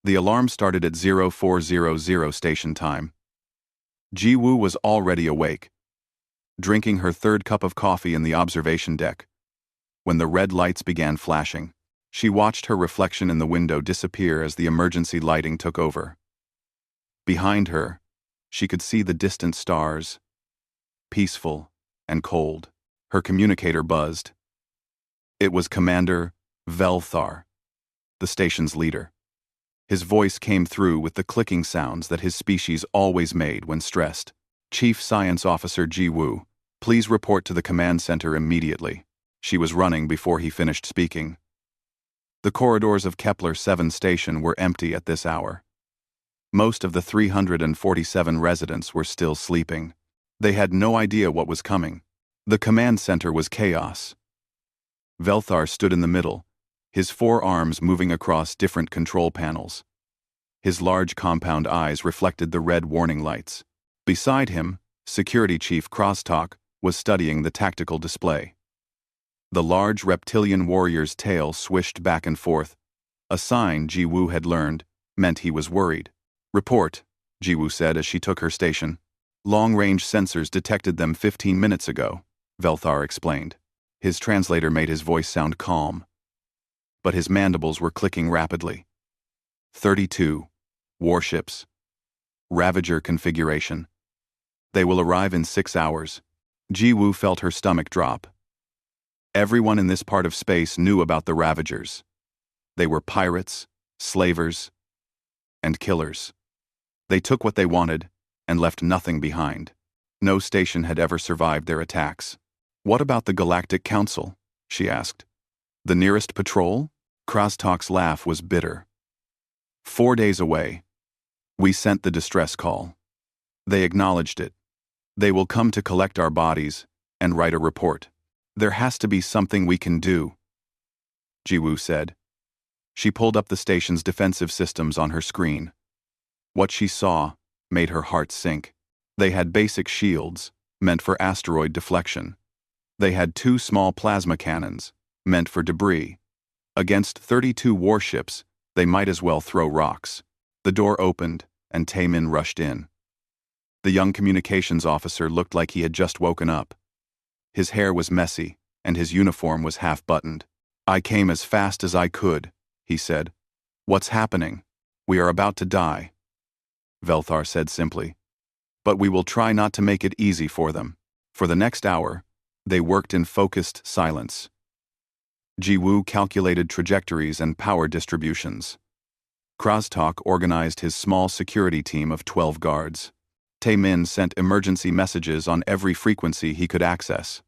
The alarm started at 0400 station time. Ji-woo was already awake, drinking her third cup of coffee in the observation deck. When the red lights began flashing, she watched her reflection in the window disappear as the emergency lighting took over. Behind her, she could see the distant stars, peaceful and cold. Her communicator buzzed. It was Commander Velthar, the station's leader. His voice came through with the clicking sounds that his species always made when stressed. Chief Science Officer Ji-woo, please report to the command center immediately. She was running before he finished speaking. The corridors of Kepler 7 station were empty at this hour. Most of the 347 residents were still sleeping. They had no idea what was coming. The command center was chaos. Velthar stood in the middle, his four arms moving across different control panels. His large compound eyes reflected the red warning lights. Beside him, Security Chief Crosstalk was studying the tactical display. The large reptilian warrior's tail swished back and forth. A sign Ji-woo had learned meant he was worried. Report, Ji-woo said as she took her station. Long-range sensors detected them 15 minutes ago, Velthar explained. His translator made his voice sound calm, but his mandibles were clicking rapidly. 32 warships. Ravager configuration. They will arrive in 6 hours. Ji-woo felt her stomach drop. Everyone in this part of space knew about the Ravagers. They were pirates, slavers, and killers. They took what they wanted and left nothing behind. No station had ever survived their attacks. What about the Galactic Council? She asked. The nearest patrol? Crosstalk's laugh was bitter. 4 days away. We sent the distress call. They acknowledged it. They will come to collect our bodies and write a report. There has to be something we can do, Ji-woo said. She pulled up the station's defensive systems on her screen. What she saw made her heart sink. They had basic shields, meant for asteroid deflection. They had 2 small plasma cannons, meant for debris. Against 32 warships, they might as well throw rocks. The door opened, and Tae-min rushed in. The young communications officer looked like he had just woken up. His hair was messy, and his uniform was half-buttoned. I came as fast as I could, he said. What's happening? We are about to die, Velthar said simply. But we will try not to make it easy for them. For the next hour, they worked in focused silence. Ji-woo calculated trajectories and power distributions. Crosstalk organized his small security team of 12 guards. Tae-min sent emergency messages on every frequency he could access.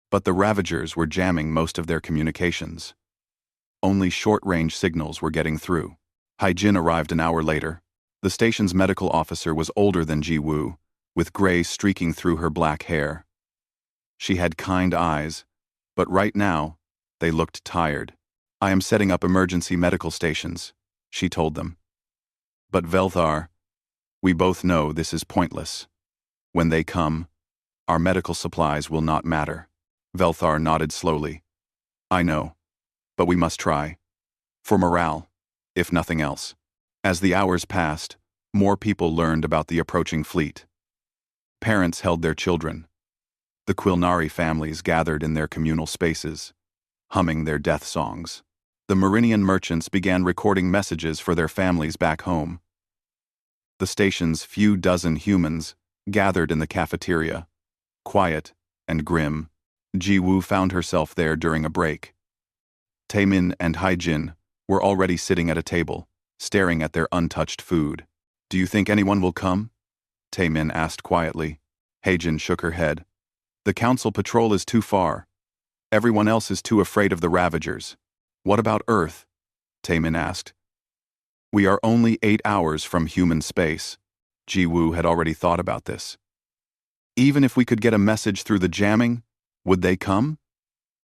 But the Ravagers were jamming most of their communications. Only short-range signals were getting through. Hae-jin arrived an hour later. The station's medical officer was older than Ji-woo, with gray streaking through her black hair. She had kind eyes, but right now, they looked tired. I am setting up emergency medical stations, she told them. But Velthar, we both know this is pointless. When they come, our medical supplies will not matter. Velthar nodded slowly. I know, but we must try. For morale, if nothing else. As the hours passed, more people learned about the approaching fleet. Parents held their children. The Quilnari families gathered in their communal spaces, humming their death songs. The Meridian merchants began recording messages for their families back home. The station's few dozen humans gathered in the cafeteria, quiet and grim. Ji-woo found herself there during a break. Tae-min and Hae-jin were already sitting at a table, staring at their untouched food. Do you think anyone will come? Tae-min asked quietly. Hae-jin shook her head. The council patrol is too far. Everyone else is too afraid of the Ravagers. What about Earth? Tae-min asked. We are only 8 hours from human space. Ji-woo had already thought about this. Even if we could get a message through the jamming, would they come?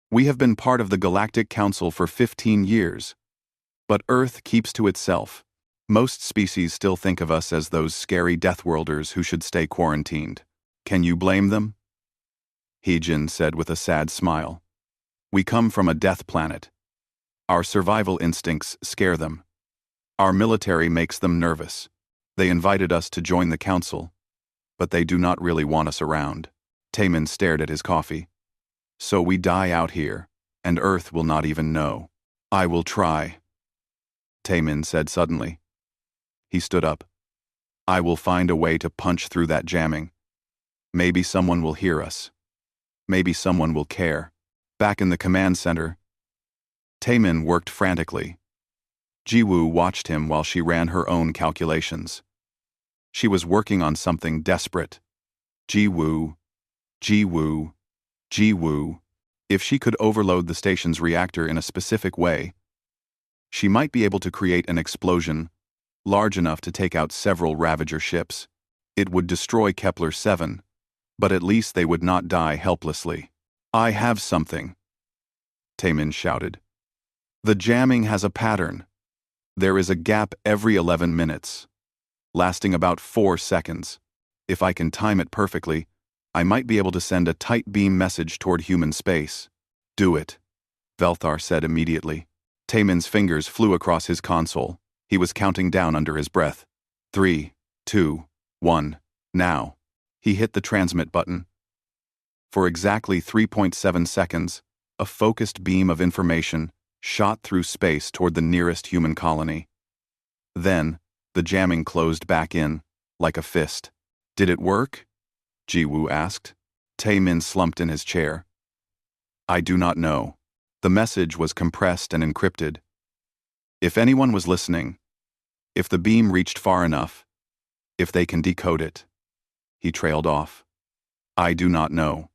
We have been part of the Galactic Council for 15 years. But Earth keeps to itself. Most species still think of us as those scary Deathworlders who should stay quarantined. Can you blame them? Hae-jin said with a sad smile. We come from a death planet. Our survival instincts scare them. Our military makes them nervous. They invited us to join the council, but they do not really want us around. Taemin stared at his coffee. So we die out here, and Earth will not even know. I will try, Taemin said suddenly. He stood up. I will find a way to punch through that jamming. Maybe someone will hear us. Maybe someone will care. Back in the command center, Taemin worked frantically. Jiwoo watched him while she ran her own calculations. She was working on something desperate. Jiwoo, Jiwoo, Jiwoo. If she could overload the station's reactor in a specific way, she might be able to create an explosion large enough to take out several Ravager ships. It would destroy Kepler-7, but at least they would not die helplessly. I have something, Taemin shouted. The jamming has a pattern. There is a gap every 11 minutes, lasting about 4 seconds. If I can time it perfectly, I might be able to send a tight beam message toward human space. Do it, Velthar said immediately. Taemin's fingers flew across his console. He was counting down under his breath. 3, 2, 1, now. He hit the transmit button. For exactly 3.7 seconds, a focused beam of information shot through space toward the nearest human colony. Then, the jamming closed back in, like a fist. Did it work? Jiwoo asked. Taemin slumped in his chair. I do not know. The message was compressed and encrypted. If anyone was listening, if the beam reached far enough, if they can decode it. He trailed off. I do not know.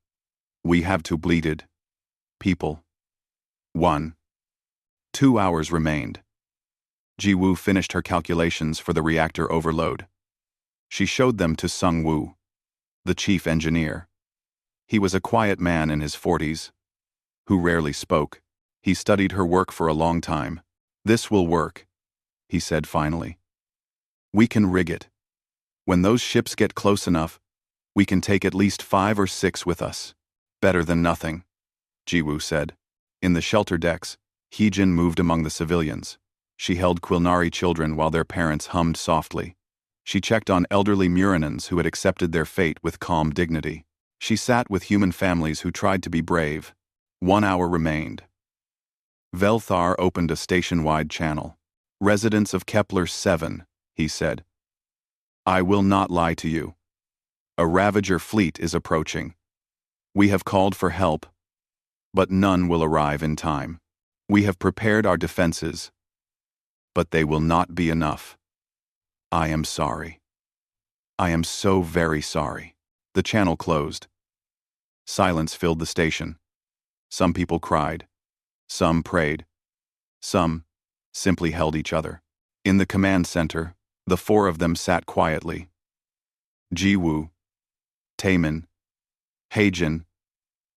We have to bleeded. People. 1. 2 hours remained. Jiwoo finished her calculations for the reactor overload. She showed them to Sung-woo, the chief engineer. He was a quiet man in his 40s, who rarely spoke. He studied her work for a long time. This will work, he said finally. We can rig it. When those ships get close enough, we can take at least 5 or 6 with us. Better than nothing, Jiwoo said. In the shelter decks, Heejin moved among the civilians. She held Quilnari children while their parents hummed softly. She checked on elderly Murinans who had accepted their fate with calm dignity. She sat with human families who tried to be brave. 1 hour remained. Velthar opened a station-wide channel. Residents of Kepler-7, he said. I will not lie to you. A Ravager fleet is approaching. We have called for help, but none will arrive in time. We have prepared our defenses, but they will not be enough. I am sorry. I am so very sorry. The channel closed. Silence filled the station. Some people cried. Some prayed. Some simply held each other. In the command center, the 4 of them sat quietly. Jiwoo, Taemin, Heijin,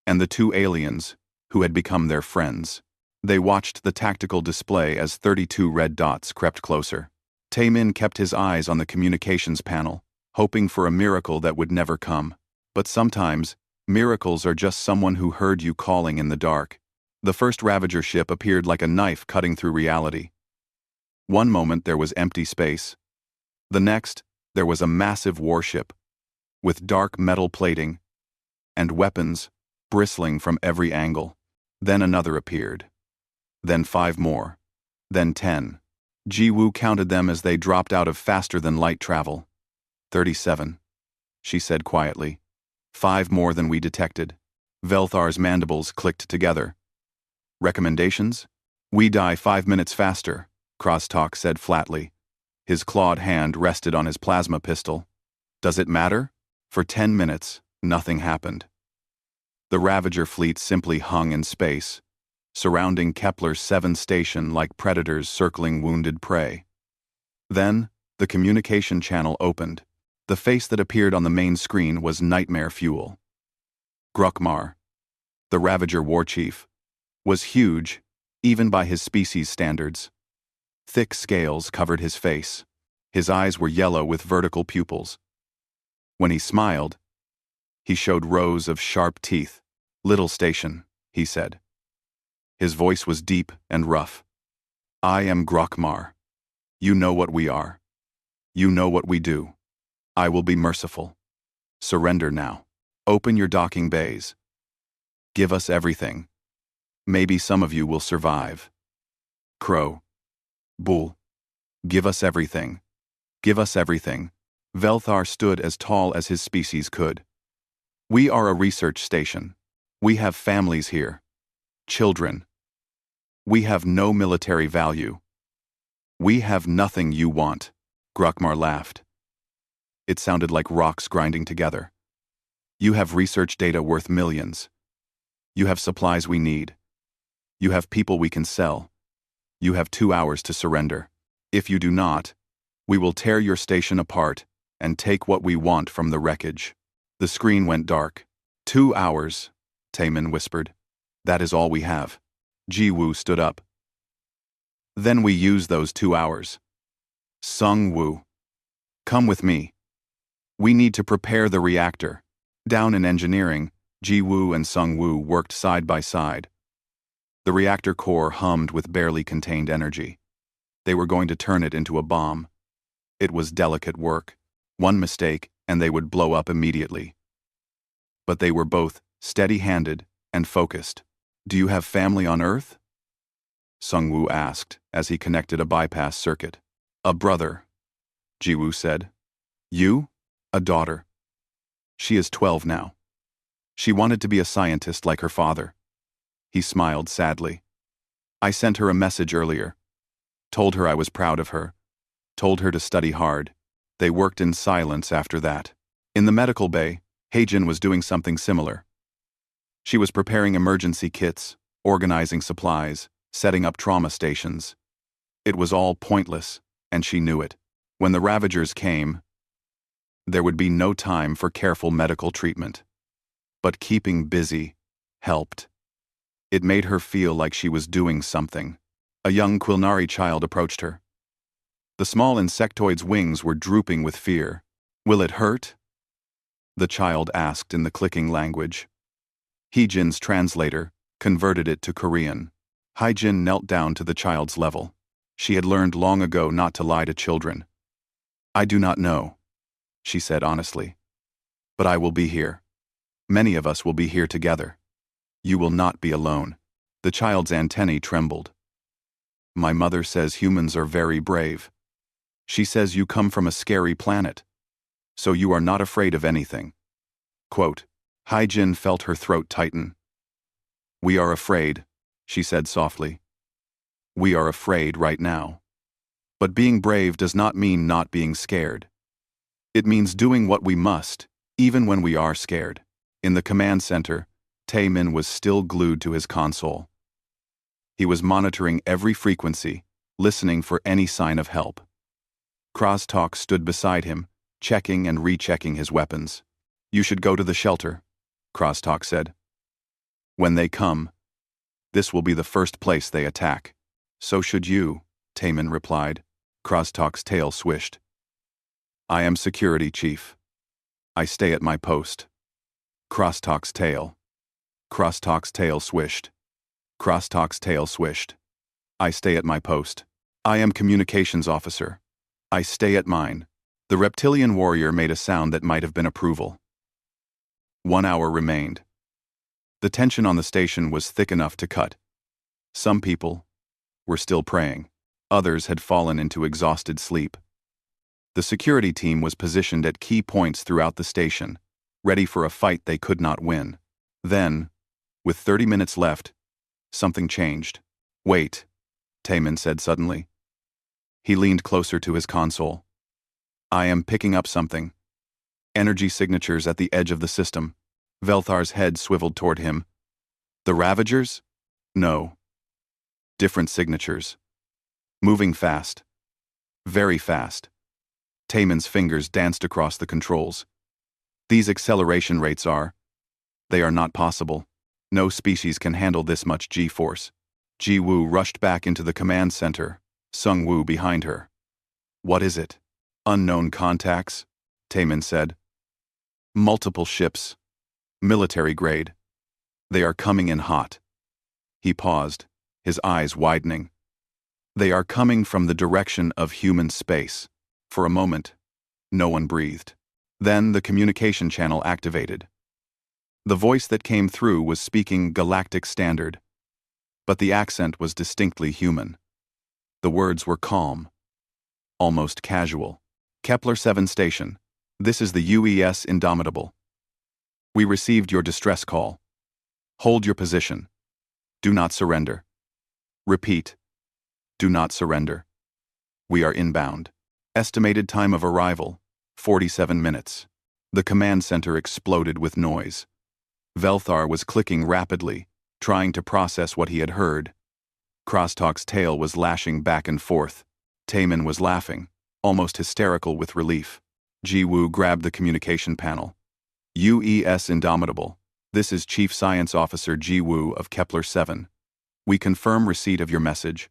and the 2 aliens who had become their friends. They watched the tactical display as 32 red dots crept closer. Taemin kept his eyes on the communications panel, hoping for a miracle that would never come. But sometimes, miracles are just someone who heard you calling in the dark. The first Ravager ship appeared like a knife cutting through reality. One moment there was empty space. The next, there was a massive warship, with dark metal plating, and weapons bristling from every angle. Then another appeared. Then 5 more. Then 10. Jiwoo counted them as they dropped out of faster-than-light travel. 37, she said quietly. 5 more than we detected. Velthar's mandibles clicked together. Recommendations? We die 5 minutes faster, Crosstalk said flatly. His clawed hand rested on his plasma pistol. Does it matter? For 10 minutes, nothing happened. The Ravager fleet simply hung in space, surrounding Kepler-7 station like predators circling wounded prey. Then, the communication channel opened. The face that appeared on the main screen was Nightmare Fuel. Grukmar, the Ravager war chief, was huge, even by his species standards. Thick scales covered his face. His eyes were yellow with vertical pupils. When he smiled, he showed rows of sharp teeth. Little station, he said. His voice was deep and rough. I am Grukmar. You know what we are. You know what we do. I will be merciful. Surrender now. Open your docking bays. Give us everything. Maybe some of you will survive. Crow. Bull. Give us everything. Give us everything. Velthar stood as tall as his species could. We are a research station. We have families here. Children. We have no military value. We have nothing you want. Grokmar laughed. It sounded like rocks grinding together. You have research data worth millions. You have supplies we need. You have people we can sell. You have 2 hours to surrender. If you do not, we will tear your station apart and take what we want from the wreckage. The screen went dark. 2 hours, Taemin whispered. That is all we have. Ji-woo stood up. Then we use those 2 hours. Sung-woo. Come with me. We need to prepare the reactor. Down in engineering, Ji-woo and Sung-woo worked side by side. The reactor core hummed with barely contained energy. They were going to turn it into a bomb. It was delicate work. One mistake, and they would blow up immediately. But they were both steady-handed and focused. Do you have family on Earth? Sung-woo asked as he connected a bypass circuit. A brother, Ji-woo said. You? A daughter. She is 12 now. She wanted to be a scientist like her father. He smiled sadly. I sent her a message earlier. Told her I was proud of her. Told her to study hard. They worked in silence after that. In the medical bay, Haejin was doing something similar. She was preparing emergency kits, organizing supplies, setting up trauma stations. It was all pointless, and she knew it. When the Ravagers came, there would be no time for careful medical treatment. But keeping busy helped. It made her feel like she was doing something. A young Quilnari child approached her. The small insectoid's wings were drooping with fear. Will it hurt? The child asked in the clicking language. Haejin's translator converted it to Korean. Haejin knelt down to the child's level. She had learned long ago not to lie to children. I do not know, she said honestly. But I will be here. Many of us will be here together. You will not be alone. The child's antennae trembled. My mother says humans are very brave. She says you come from a scary planet. So you are not afraid of anything. Quote, Haejin felt her throat tighten. We are afraid, she said softly. We are afraid right now. But being brave does not mean not being scared. It means doing what we must, even when we are scared. In the command center, Taemin was still glued to his console. He was monitoring every frequency, listening for any sign of help. Crosstalk stood beside him, checking and rechecking his weapons. You should go to the shelter, Crosstalk said. When they come, this will be the first place they attack. So should you, Taemin replied. Crosstalk's tail swished. I am security chief. I stay at my post. Crosstalk's tail. Crosstalk's tail swished. Crosstalk's tail swished. I stay at my post. I am communications officer. I stay at mine. The reptilian warrior made a sound that might have been approval. 1 hour remained. The tension on the station was thick enough to cut. Some people were still praying. Others had fallen into exhausted sleep. The security team was positioned at key points throughout the station, ready for a fight they could not win. Then, with 30 minutes left, something changed. Wait, Taemin said suddenly. He leaned closer to his console. I am picking up something. Energy signatures at the edge of the system. Velthar's head swiveled toward him. The Ravagers? No. Different signatures. Moving fast. Very fast. Taemin's fingers danced across the controls. These acceleration rates they are not possible. No species can handle this much G-force. Ji-woo rushed back into the command center, Sung-woo behind her. What is it? Unknown contacts, Taemin said. Multiple ships. Military grade. They are coming in hot. He paused, his eyes widening. They are coming from the direction of human space. For a moment, no one breathed. Then the communication channel activated. The voice that came through was speaking Galactic Standard, but the accent was distinctly human. The words were calm, almost casual. Kepler 7 Station, this is the UES Indomitable. We received your distress call. Hold your position. Do not surrender. Repeat. Do not surrender. We are inbound. Estimated time of arrival, 47 minutes. The command center exploded with noise. Velthar was clicking rapidly, trying to process what he had heard. Crosstalk's tail was lashing back and forth. Taemin was laughing, almost hysterical with relief. Ji-woo grabbed the communication panel. UES Indomitable. This is Chief Science Officer Ji-woo of Kepler 7. We confirm receipt of your message.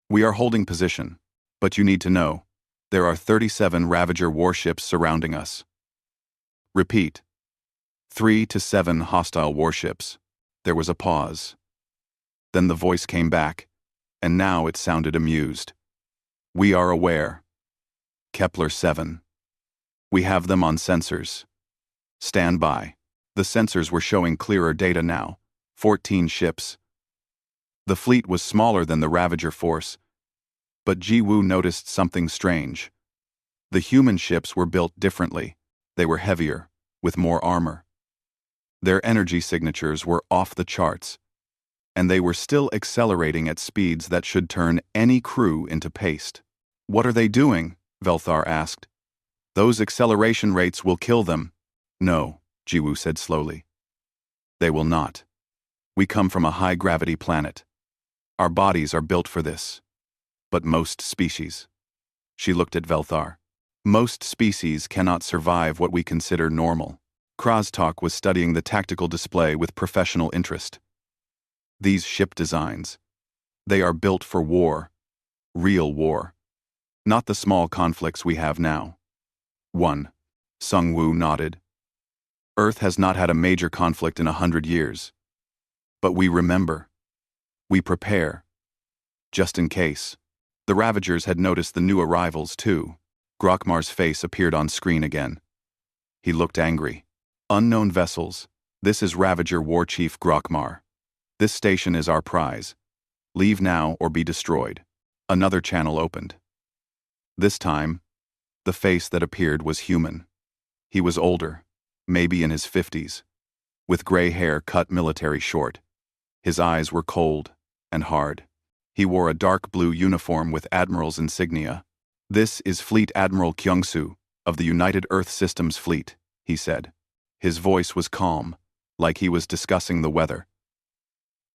We are holding position, but you need to know, there are 37 Ravager warships surrounding us. Repeat. 3 to 7 hostile warships. There was a pause. Then the voice came back, and now it sounded amused. We are aware. Kepler 7. We have them on sensors. Stand by. The sensors were showing clearer data now. 14 ships. The fleet was smaller than the Ravager force, but Ji-woo noticed something strange. The human ships were built differently. They were heavier, with more armor. Their energy signatures were off the charts, and they were still accelerating at speeds that should turn any crew into paste. What are they doing? Velthar asked. Those acceleration rates will kill them. No, Ji-woo said slowly. They will not. We come from a high-gravity planet. Our bodies are built for this. But most species. She looked at Velthar. Most species cannot survive what we consider normal. Kroztalk was studying the tactical display with professional interest. These ship designs. They are built for war. Real war. Not the small conflicts we have now. 1. Sung-woo nodded. Earth has not had a major conflict in 100 years. But we remember. We prepare. Just in case. The Ravagers had noticed the new arrivals, too. Grokmar's face appeared on screen again. He looked angry. Unknown vessels. This is Ravager War Chief Grokmar. This station is our prize. Leave now or be destroyed. Another channel opened. This time, the face that appeared was human. He was older, maybe in his 50s, with gray hair cut military short. His eyes were cold and hard. He wore a dark blue uniform with admiral's insignia. This is Fleet Admiral Kyung-soo of the United Earth Systems Fleet, he said. His voice was calm, like he was discussing the weather.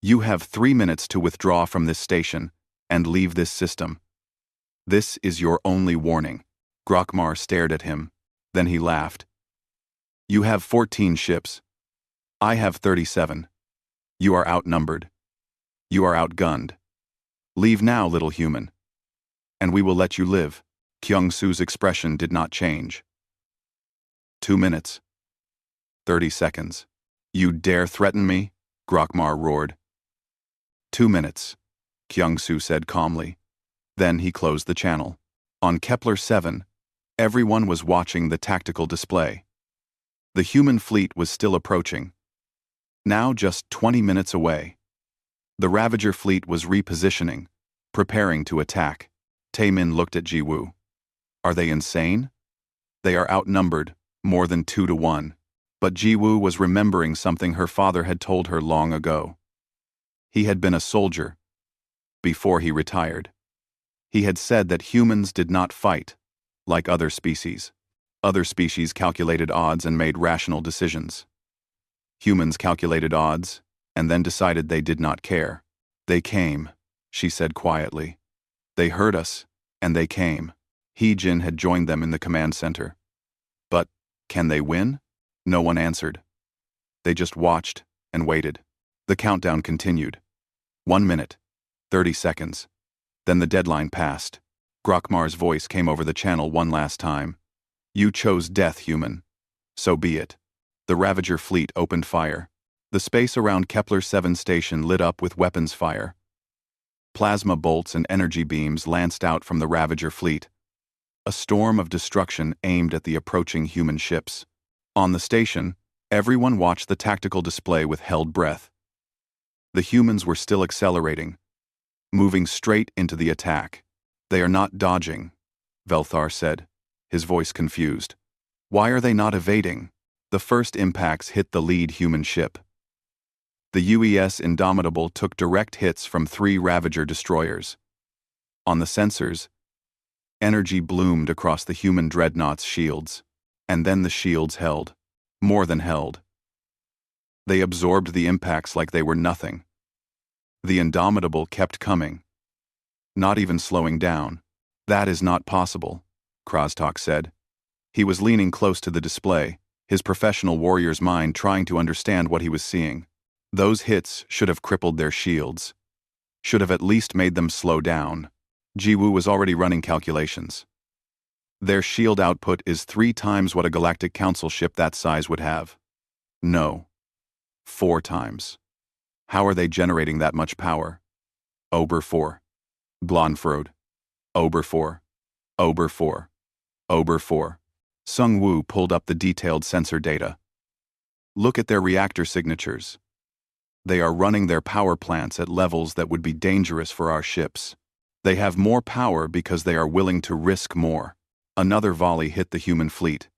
You have 3 minutes to withdraw from this station and leave this system. This is your only warning. Grokmar stared at him. Then he laughed. You have 14 ships. I have 37. You are outnumbered. You are outgunned. Leave now, little human. And we will let you live. Kyung-soo's expression did not change. 2 minutes. 30 seconds. You dare threaten me? Grokmar roared. 2 minutes, Kyung-soo said calmly. Then he closed the channel. On Kepler 7, everyone was watching the tactical display. The human fleet was still approaching. Now just 20 minutes away. The Ravager fleet was repositioning, preparing to attack. Taemin looked at Ji-woo. Are they insane? They are outnumbered, more than 2 to 1. But Ji-woo was remembering something her father had told her long ago. He had been a soldier before he retired. He had said that humans did not fight like other species. Other species calculated odds and made rational decisions. Humans calculated odds and then decided they did not care. They came, she said quietly. They heard us, and they came. Hee-jin had joined them in the command center. But, can they win? No one answered. They just watched and waited. The countdown continued. 1 minute, 30 seconds. Then the deadline passed. Grokmar's voice came over the channel one last time. You chose death, human. So be it. The Ravager fleet opened fire. The space around Kepler 7 station lit up with weapons fire. Plasma bolts and energy beams lanced out from the Ravager fleet, a storm of destruction aimed at the approaching human ships. On the station, everyone watched the tactical display with held breath. The humans were still accelerating, moving straight into the attack. "They are not dodging," Velthar said, his voice confused. "Why are they not evading?" The first impacts hit the lead human ship. The UES Indomitable took direct hits from 3 Ravager destroyers. On the sensors, energy bloomed across the human dreadnought's shields, and then the shields held. More than held. They absorbed the impacts like they were nothing. The Indomitable kept coming, not even slowing down. "That is not possible," Krostok said. He was leaning close to the display, his professional warrior's mind trying to understand what he was seeing. Those hits should have crippled their shields. Should have at least made them slow down. Jiwoo was already running calculations. Their shield output is 3 times what a Galactic Council ship that size would have. No. 4 times. How are they generating that much power? Ober 4. Blonfrode. Ober 4. Ober 4. Ober 4. Sung Woo pulled up the detailed sensor data. "Look at their reactor signatures. They are running their power plants at levels that would be dangerous for our ships. They have more power because they are willing to risk more." Another volley hit the human fleet.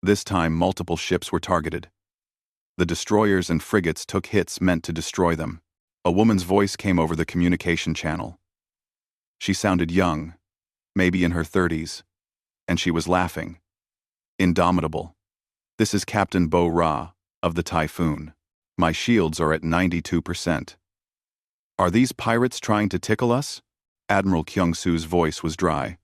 This time multiple ships were targeted. The destroyers and frigates took hits meant to destroy them. A woman's voice came over the communication channel. She sounded young, maybe in her 30s, and she was laughing. "Indomitable. This is Captain Bo Ra, of the Typhoon. My shields are at 92%. Are these pirates trying to tickle us?" Admiral Kyung-soo's voice was dry.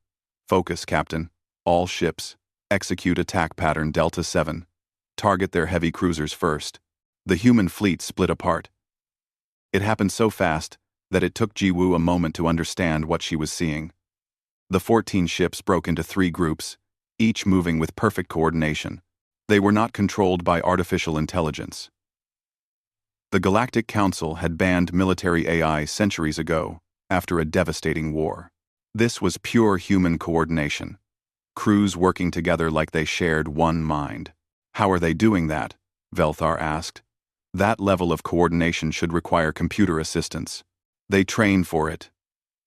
"Focus, Captain. All ships. Execute attack pattern Delta 7. Target their heavy cruisers first." The human fleet split apart. It happened so fast that it took Jiwoo a moment to understand what she was seeing. The 14 ships broke into 3 groups, each moving with perfect coordination. They were not controlled by artificial intelligence. The Galactic Council had banned military AI centuries ago, after a devastating war. This was pure human coordination. Crews working together like they shared one mind. "How are they doing that?" Velthar asked. "That level of coordination should require computer assistance." "They train for it,"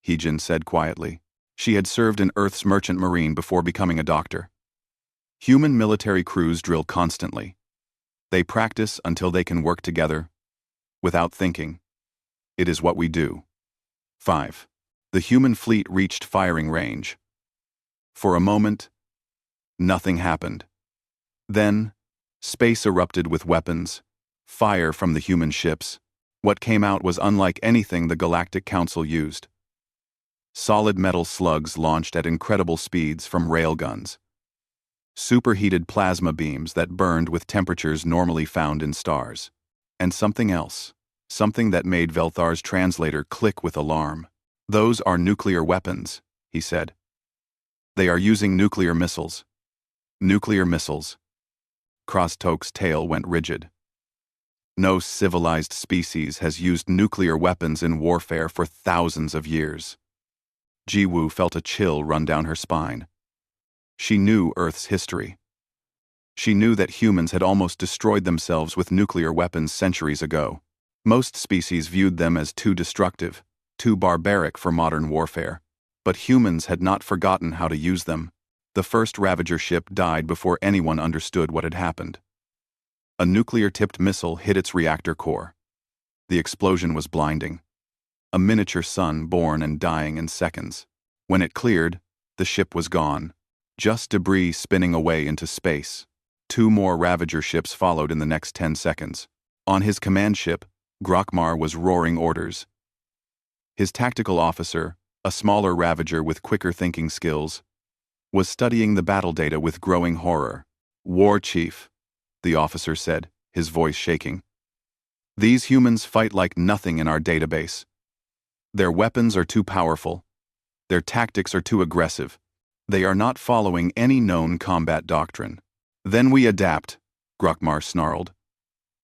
Heejin said quietly. She had served in Earth's merchant marine before becoming a doctor. Human military crews drill constantly. They practice until they can work together, without thinking. It is what we do. 5. The human fleet reached firing range. For a moment, nothing happened. Then, space erupted with weapons, fire from the human ships. What came out was unlike anything the Galactic Council used. Solid metal slugs launched at incredible speeds from railguns. Superheated plasma beams that burned with temperatures normally found in stars. And something else. Something that made Velthar's translator click with alarm. "Those are nuclear weapons," he said. "They are using nuclear missiles." Nuclear missiles. Krostok's tail went rigid. No civilized species has used nuclear weapons in warfare for thousands of years. Jiwoo felt a chill run down her spine. She knew Earth's history. She knew that humans had almost destroyed themselves with nuclear weapons centuries ago. Most species viewed them as too destructive, too barbaric for modern warfare. But humans had not forgotten how to use them. The first Ravager ship died before anyone understood what had happened. A nuclear-tipped missile hit its reactor core. The explosion was blinding. A miniature sun born and dying in seconds. When it cleared, the ship was gone. Just debris spinning away into space. 2 more Ravager ships followed in the next 10 seconds. On his command ship, Grokmar was roaring orders. His tactical officer, a smaller Ravager with quicker thinking skills, was studying the battle data with growing horror. "War Chief," the officer said, his voice shaking. "These humans fight like nothing in our database. Their weapons are too powerful. Their tactics are too aggressive. They are not following any known combat doctrine." "Then we adapt," Grokmar snarled.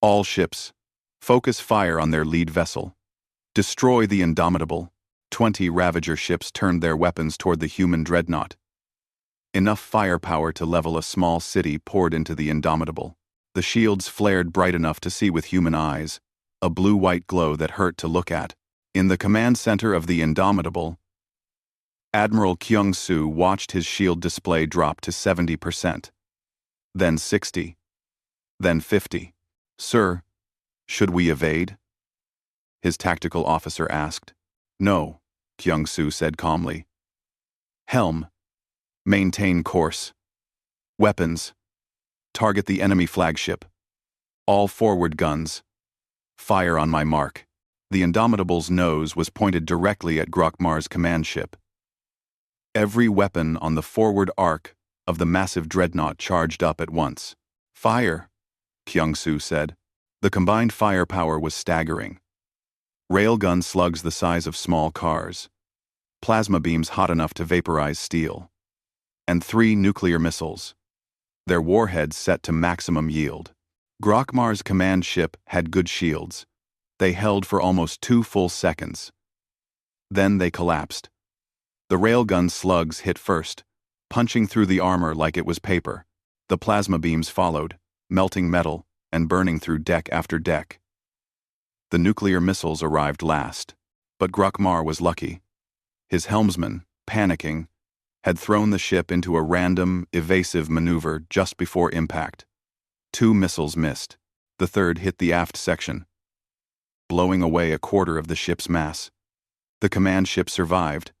"All ships, focus fire on their lead vessel. Destroy the Indomitable. 20 Ravager ships turned their weapons toward the human dreadnought. Enough firepower to level a small city poured into the Indomitable. The shields flared bright enough to see with human eyes, a blue-white glow that hurt to look at. In the command center of the Indomitable, Admiral Kyung-soo watched his shield display drop to 70%. Then 60. Then 50. "Sir, should we evade?" his tactical officer asked. "No," Kyung-soo said calmly. "Helm. Maintain course. Weapons. Target the enemy flagship. All forward guns. Fire on my mark." The Indomitable's nose was pointed directly at Grokmar's command ship. Every weapon on the forward arc of the massive dreadnought charged up at once. "Fire," Kyung-soo said. The combined firepower was staggering. Railgun slugs the size of small cars, plasma beams hot enough to vaporize steel, and 3 nuclear missiles, their warheads set to maximum yield. Grokmar's command ship had good shields. They held for almost 2 full seconds. Then they collapsed. The railgun slugs hit first, punching through the armor like it was paper. The plasma beams followed, melting metal and burning through deck after deck. The nuclear missiles arrived last, but Grokmar was lucky. His helmsman, panicking, had thrown the ship into a random, evasive maneuver just before impact. 2 missiles missed. The third hit the aft section, blowing away a quarter of the ship's mass. The command ship survived,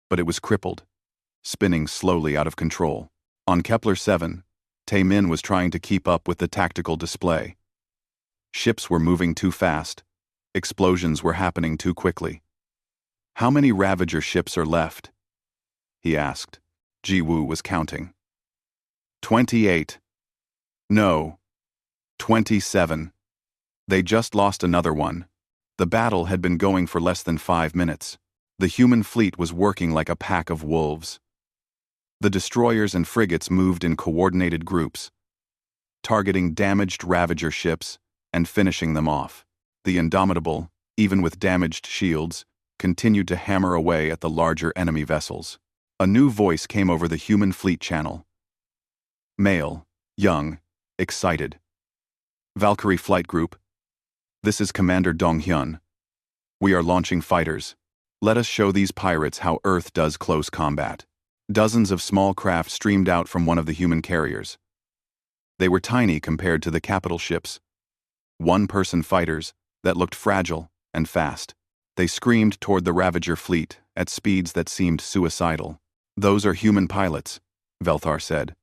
but it was crippled, spinning slowly out of control. On Kepler 7, Taemin was trying to keep up with the tactical display. Ships were moving too fast. Explosions were happening too quickly. "How many Ravager ships are left?" he asked. Ji-woo was counting. 28. No. 27. They just lost another one. The battle had been going for less than 5 minutes. The human fleet was working like a pack of wolves. The destroyers and frigates moved in coordinated groups, targeting damaged Ravager ships and finishing them off. The Indomitable, even with damaged shields, continued to hammer away at the larger enemy vessels. A new voice came over the human fleet channel. Male, young, excited. "Valkyrie Flight Group. This is Commander Dong-hyun. We are launching fighters. Let us show these pirates how Earth does close combat." Dozens of small craft streamed out from one of the human carriers. They were tiny compared to the capital ships. One-person fighters that looked fragile and fast. They screamed toward the Ravager fleet at speeds that seemed suicidal. "Those are human pilots," Velthar said.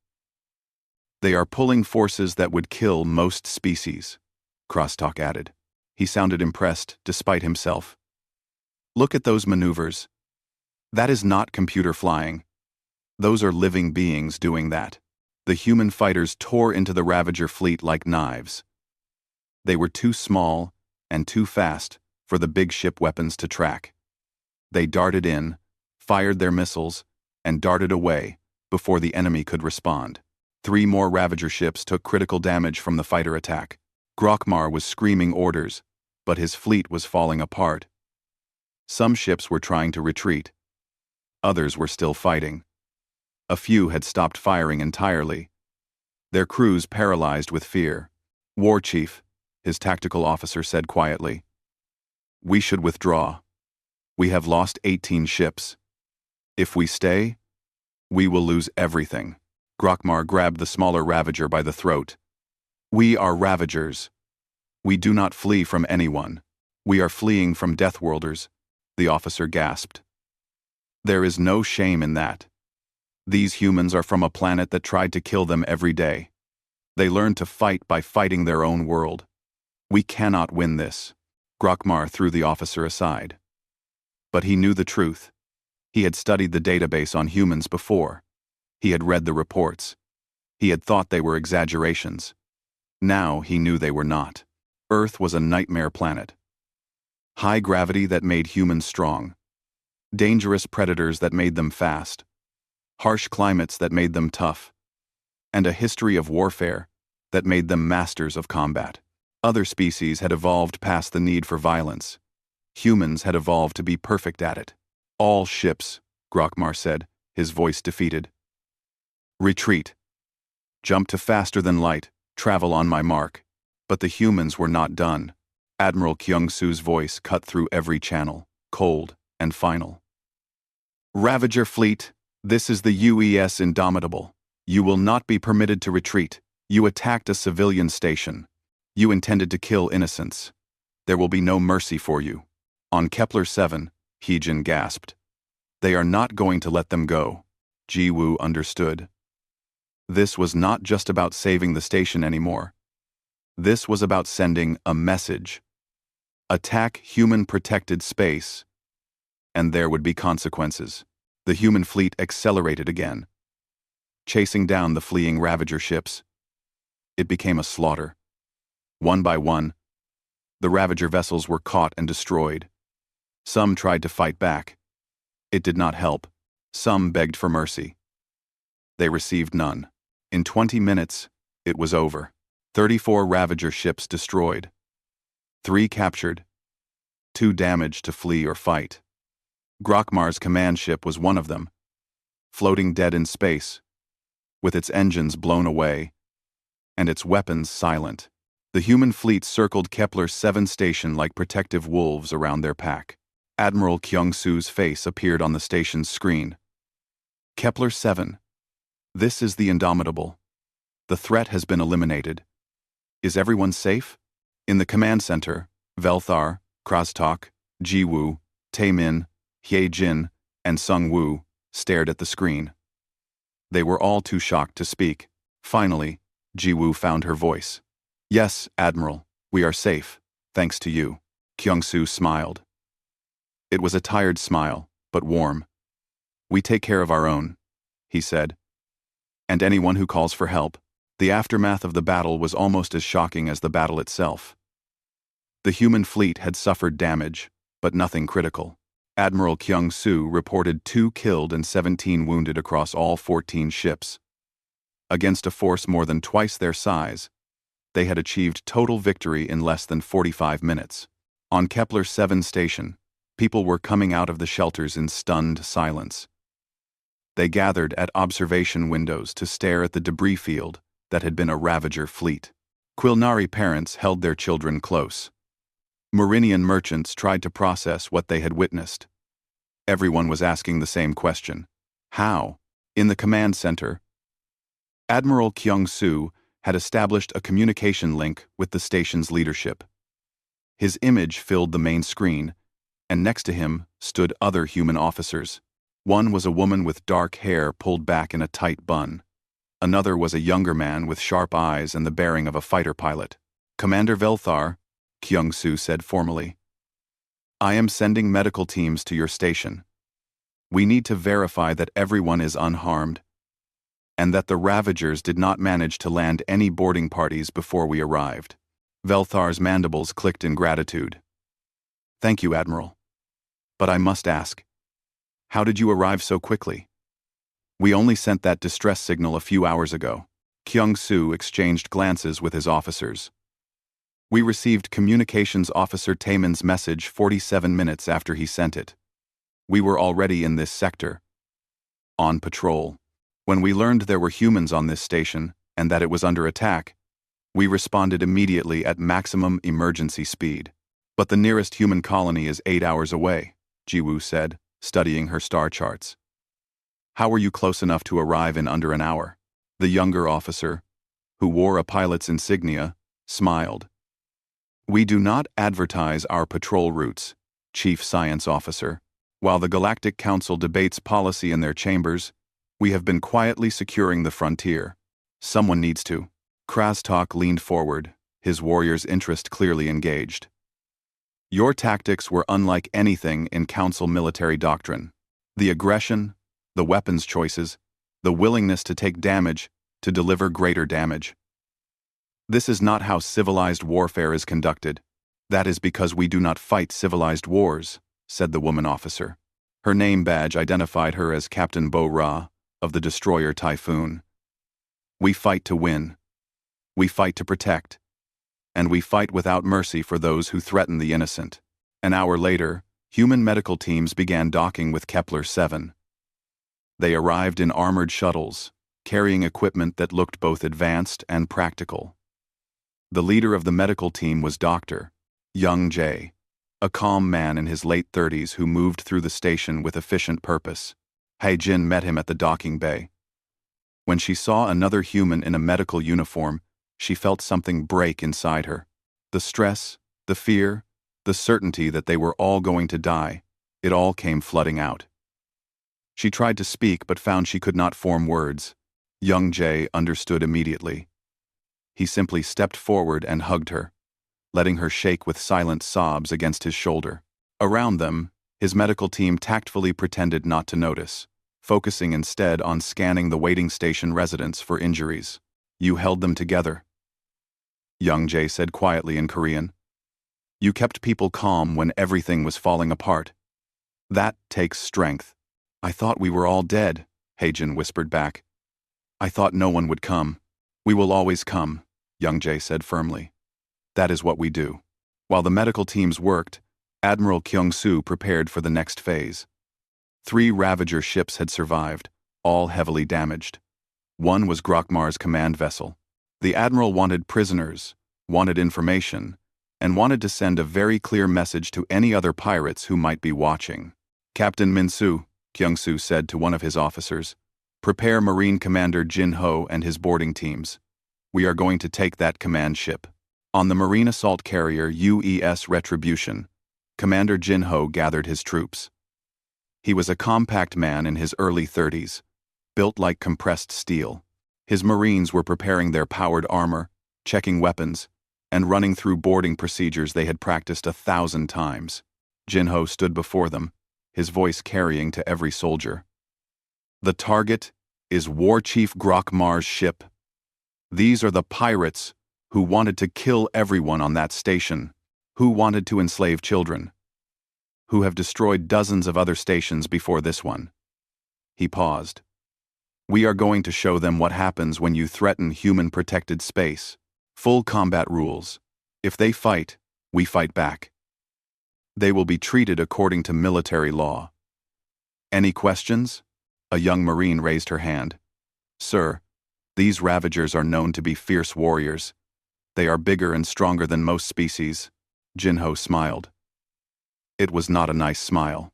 "They are pulling forces that would kill most species," Crosstalk added. He sounded impressed despite himself. "Look at those maneuvers. That is not computer flying. Those are living beings doing that." The human fighters tore into the Ravager fleet like knives. They were too small and too fast for the big ship weapons to track. They darted in, fired their missiles, and darted away before the enemy could respond. 3 more Ravager ships took critical damage from the fighter attack. Grokmar was screaming orders, but his fleet was falling apart. Some ships were trying to retreat. Others were still fighting. A few had stopped firing entirely, their crews paralyzed with fear. "War Chief," his tactical officer said quietly, "we should withdraw. We have lost 18 ships. If we stay, we will lose everything." Grokmar grabbed the smaller Ravager by the throat. "We are Ravagers. We do not flee from anyone. We are fleeing from Deathworlders," the officer gasped. "There is no shame in that. These humans are from a planet that tried to kill them every day. They learned to fight by fighting their own world. We cannot win this." Grokmar threw the officer aside. But he knew the truth. He had studied the database on humans before. He had read the reports. He had thought they were exaggerations. Now he knew they were not. Earth was a nightmare planet. High gravity that made humans strong. Dangerous predators that made them fast. Harsh climates that made them tough, and a history of warfare that made them masters of combat. Other species had evolved past the need for violence. Humans had evolved to be perfect at it. All ships, Grokmar said, his voice defeated. Retreat. Jump to faster than light, travel on my mark. But the humans were not done. Admiral Kyung-soo's voice cut through every channel, cold and final. Ravager fleet, this is the UES Indomitable. You will not be permitted to retreat. You attacked a civilian station. You intended to kill innocents. There will be no mercy for you. On Kepler 7, Heejin gasped. They are not going to let them go. Ji-woo understood. This was not just about saving the station anymore. This was about sending a message. Attack human-protected space. And there would be consequences. The human fleet accelerated again, chasing down the fleeing Ravager ships. It became a slaughter. One by one, the Ravager vessels were caught and destroyed. Some tried to fight back. It did not help. Some begged for mercy. They received none. In 20 minutes, it was over. 34 Ravager ships destroyed. 3 captured. 2 damaged to flee or fight. Grokmar's command ship was one of them, floating dead in space, with its engines blown away, and its weapons silent. The human fleet circled Kepler 7 station like protective wolves around their pack. Admiral Kyung-soo's face appeared on the station's screen. Kepler 7. This is the Indomitable. The threat has been eliminated. Is everyone safe? In the command center, Velthar, Krastok, Ji-woo, Taemin, Hye-jin, and Sung-woo stared at the screen. They were all too shocked to speak. Finally, Ji-woo found her voice. Yes, Admiral, we are safe, thanks to you. Kyung-soo smiled. It was a tired smile, but warm. We take care of our own, he said. And anyone who calls for help. The aftermath of the battle was almost as shocking as the battle itself. The human fleet had suffered damage, but nothing critical. Admiral Kyung-soo reported 2 killed and 17 wounded across all 14 ships. Against a force more than twice their size, they had achieved total victory in less than 45 minutes. On Kepler 7 station, people were coming out of the shelters in stunned silence. They gathered at observation windows to stare at the debris field that had been a Ravager fleet. Quilnari parents held their children close. Marinian merchants tried to process what they had witnessed. Everyone was asking the same question. How? In the command center, Admiral Kyung-soo had established a communication link with the station's leadership. His image filled the main screen, and next to him stood other human officers. One was a woman with dark hair pulled back in a tight bun. Another was a younger man with sharp eyes and the bearing of a fighter pilot. Commander Velthar, Kyung-soo said formally, I am sending medical teams to your station. We need to verify that everyone is unharmed, and that the Ravagers did not manage to land any boarding parties before we arrived. Velthar's mandibles clicked in gratitude. Thank you, Admiral. But I must ask, how did you arrive so quickly? We only sent that distress signal a few hours ago. Kyung-soo exchanged glances with his officers. We received Communications Officer Taemin's message 47 minutes after he sent it. We were already in this sector, on patrol. When we learned there were humans on this station and that it was under attack, we responded immediately at maximum emergency speed. But the nearest human colony is 8 hours away, Ji-woo said, studying her star charts. How were you close enough to arrive in under an hour? The younger officer, who wore a pilot's insignia, smiled. We do not advertise our patrol routes, Chief Science Officer. While the Galactic Council debates policy in their chambers, we have been quietly securing the frontier. Someone needs to. Krastok leaned forward, his warrior's interest clearly engaged. Your tactics were unlike anything in Council military doctrine. The aggression, the weapons choices, the willingness to take damage to deliver greater damage. This is not how civilized warfare is conducted. That is because we do not fight civilized wars, said the woman officer. Her name badge identified her as Captain Bo-Ra of the destroyer Typhoon. We fight to win. We fight to protect. And we fight without mercy for those who threaten the innocent. An hour later, human medical teams began docking with Kepler-7. They arrived in armored shuttles, carrying equipment that looked both advanced and practical. The leader of the medical team was Dr. Young Jae, a calm man in his late 30s who moved through the station with efficient purpose. Hae-jin met him at the docking bay. When she saw another human in a medical uniform, she felt something break inside her. The stress, the fear, the certainty that they were all going to die, it all came flooding out. She tried to speak but found she could not form words. Young Jae understood immediately. He simply stepped forward and hugged her, letting her shake with silent sobs against his shoulder. Around them, his medical team tactfully pretended not to notice, focusing instead on scanning the waiting station residents for injuries. "You held them together," Young Jae said quietly in Korean. "You kept people calm when everything was falling apart. That takes strength." "I thought we were all dead," Hae-jin whispered back. "I thought no one would come." "We will always come," Young Jae said firmly. "That is what we do." While the medical teams worked, Admiral Kyung-soo prepared for the next phase. 3 Ravager ships had survived, all heavily damaged. One was Grokmar's command vessel. The Admiral wanted prisoners, wanted information, and wanted to send a very clear message to any other pirates who might be watching. "Captain Min-soo," Kyung-soo said to one of his officers, "prepare Marine Commander Jin-ho and his boarding teams. We are going to take that command ship." On the Marine assault carrier UES Retribution, Commander Jin-ho gathered his troops. He was a compact man in his early 30s, built like compressed steel. His Marines were preparing their powered armor, checking weapons, and running through boarding procedures they had practiced 1,000 times. Jin-ho stood before them, his voice carrying to every soldier. "The target is War Chief Grokmar's ship. These are the pirates who wanted to kill everyone on that station, who wanted to enslave children, who have destroyed dozens of other stations before this one." He paused. "We are going to show them what happens when you threaten human-protected space. Full combat rules. If they fight, we fight back. They will be treated according to military law." "Any questions?" A young Marine raised her hand. "Sir, these Ravagers are known to be fierce warriors. They are bigger and stronger than most species." Jin-ho smiled. It was not a nice smile.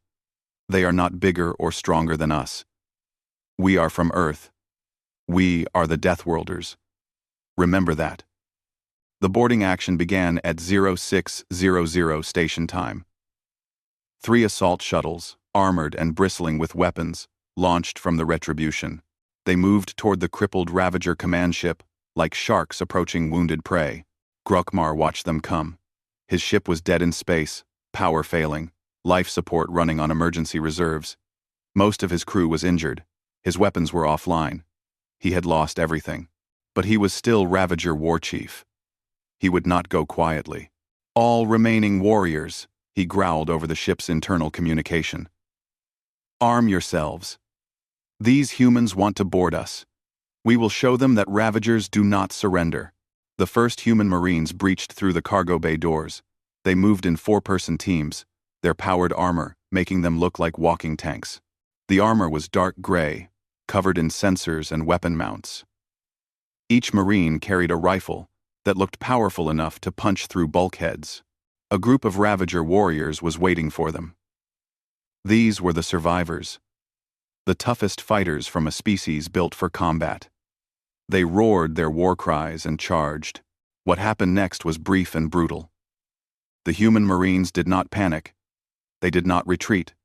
"They are not bigger or stronger than us. We are from Earth. We are the Deathworlders. Remember that." The boarding action began at 0600 station time. 3 assault shuttles, armored and bristling with weapons, launched from the Retribution. They moved toward the crippled Ravager command ship, like sharks approaching wounded prey. Grokmar watched them come. His ship was dead in space, power failing, life support running on emergency reserves. Most of his crew was injured. His weapons were offline. He had lost everything. But he was still Ravager War Chief. He would not go quietly. "All remaining warriors," he growled over the ship's internal communication. "Arm yourselves. These humans want to board us. We will show them that Ravagers do not surrender." The first human Marines breached through the cargo bay doors. They moved in 4-person teams, their powered armor making them look like walking tanks. The armor was dark gray, covered in sensors and weapon mounts. Each Marine carried a rifle that looked powerful enough to punch through bulkheads. A group of Ravager warriors was waiting for them. These were the survivors, the toughest fighters from a species built for combat. They roared their war cries and charged. What happened next was brief and brutal. The human Marines did not panic. They did not retreat.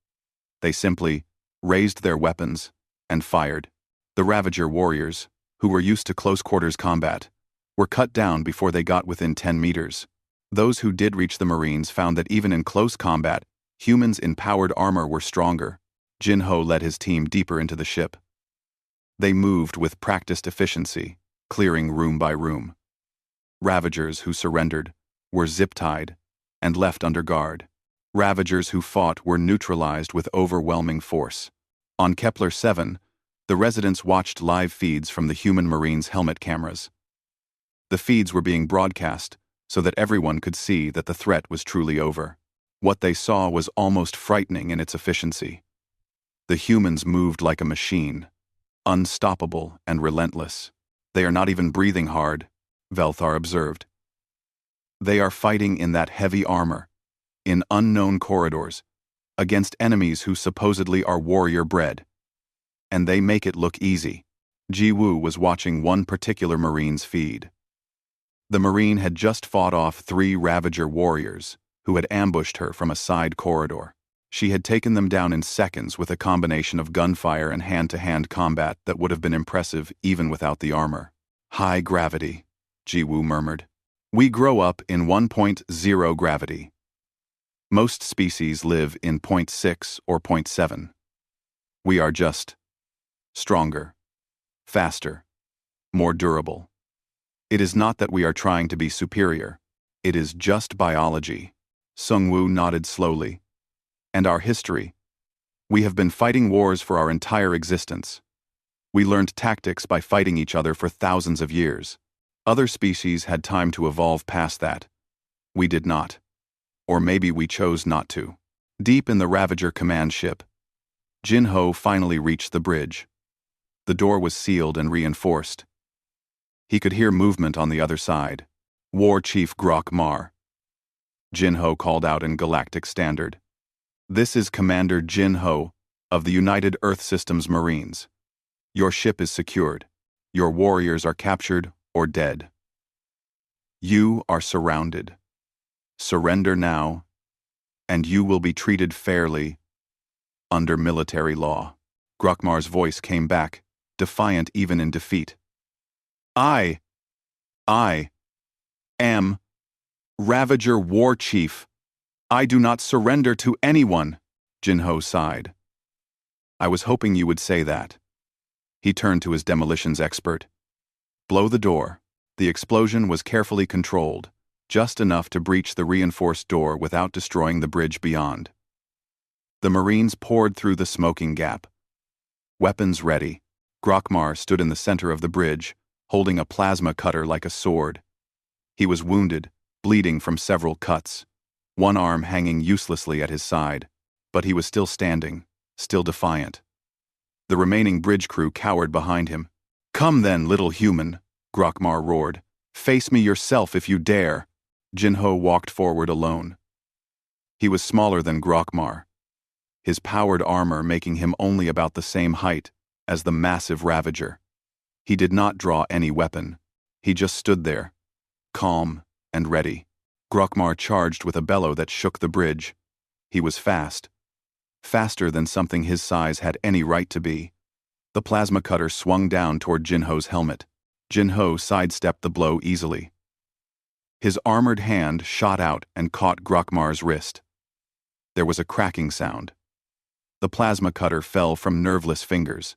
They simply raised their weapons and fired. The Ravager warriors, who were used to close-quarters combat, were cut down before they got within 10 meters. Those who did reach the Marines found that even in close combat, humans in powered armor were stronger. Jin-ho led his team deeper into the ship. They moved with practiced efficiency, clearing room by room. Ravagers who surrendered were zip-tied and left under guard. Ravagers who fought were neutralized with overwhelming force. On Kepler-7, the residents watched live feeds from the human Marines' helmet cameras. The feeds were being broadcast so that everyone could see that the threat was truly over. What they saw was almost frightening in its efficiency. The humans moved like a machine, unstoppable and relentless. They are not even breathing hard, Velthar observed. They are fighting in that heavy armor, in unknown corridors, against enemies who supposedly are warrior bred. And they make it look easy. Ji Woo was watching one particular Marine's feed. The Marine had just fought off 3 Ravager warriors who had ambushed her from a side corridor. She had taken them down in seconds with a combination of gunfire and hand-to-hand combat that would have been impressive even without the armor. High gravity, Ji Woo murmured. We grow up in 1.0 gravity. Most species live in 0.6 or 0.7. We are just stronger, faster, more durable. It is not that we are trying to be superior. It is just biology. Sungwoo nodded slowly. And our history. We have been fighting wars for our entire existence. We learned tactics by fighting each other for thousands of years. Other species had time to evolve past that. We did not. Or maybe we chose not to. Deep in the Ravager command ship, Jin-Ho finally reached the bridge. The door was sealed and reinforced. He could hear movement on the other side. War Chief Grok Mar. Jin-Ho called out in Galactic Standard. This is Commander Jin-Ho of the United Earth Systems Marines. Your ship is secured. Your warriors are captured or dead. You are surrounded. Surrender now, and you will be treated fairly under military law. Grokmar's voice came back, defiant even in defeat. I am Ravager War Chief. I do not surrender to anyone, Jin-Ho sighed. I was hoping you would say that. He turned to his demolitions expert. Blow the door. The explosion was carefully controlled, just enough to breach the reinforced door without destroying the bridge beyond. The Marines poured through the smoking gap. Weapons ready, Grokmar stood in the center of the bridge, holding a plasma cutter like a sword. He was wounded, bleeding from several cuts, one arm hanging uselessly at his side, but he was still standing, still defiant. The remaining bridge crew cowered behind him. Come then, little human, Grokmar roared. Face me yourself if you dare. Jin-Ho walked forward alone. He was smaller than Grokmar, his powered armor making him only about the same height as the massive Ravager. He did not draw any weapon. He just stood there, calm and ready. Grokmar charged with a bellow that shook the bridge. He was fast. Faster than something his size had any right to be. The plasma cutter swung down toward Jin-Ho's helmet. Jin-Ho sidestepped the blow easily. His armored hand shot out and caught Grokmar's wrist. There was a cracking sound. The plasma cutter fell from nerveless fingers.